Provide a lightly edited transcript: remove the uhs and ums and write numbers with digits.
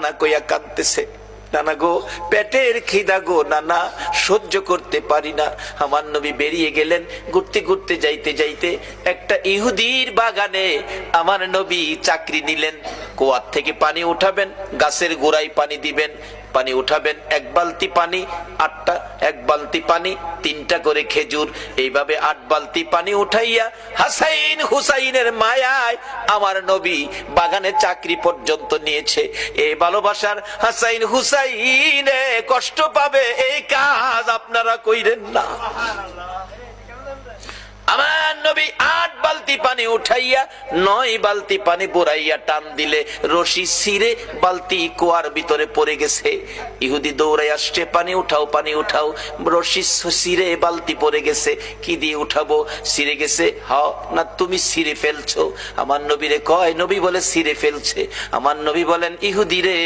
নানা কইয়া কাঁদতেছে, নানা গো পেটের খিদা গো, নানা সহ্য করতে পারি না। আমার নবী বেরিয়ে গেলেন। ঘুরতে ঘুরতে যাইতে যাইতে একটা ইহুদির বাগানে আমার নবী চাকরি নিলেন। কুয়ার থেকে পানি উঠাবেন, গাছের গোড়ায় পানি দিবেন, পানি উঠাবেন, এক বালতি পানি, আটটা, এক বালতি পানি, 3টা করে খেজুর, এইভাবে 8 বালতি পানি উঠাইয়া হাসাইন হুসাইনের মায়ায় আমার নবী বাগানে চাকরি পর্যন্ত নিয়েছে। এই ভালোবাসার হাসাইন হুসাইনে কষ্ট পাবে, এই কাজ আপনারা কইরেন না। আমার নবী 8 বালতি পানি উঠাইয়া 9 বালতি পানি বোরাইয়া টান দিলে রশি ছিঁড়ে বালতি কুয়ার ভিতরে পড়ে গেছে। ইহুদি দৌড়াই আসছে, পানি উঠাও, পানি উঠাও। রশি ছিঁড়ে বালতি পড়ে গেছে, কি দিয়ে উঠাবো? ছিঁড়ে গেছে। হাও না, তুমি ছিঁড়ে ফেলছো। আমার নবীরে কয়, নবী বলে ছিঁড়ে ফেলছে। আমার নবী বলেন, ইহুদি রে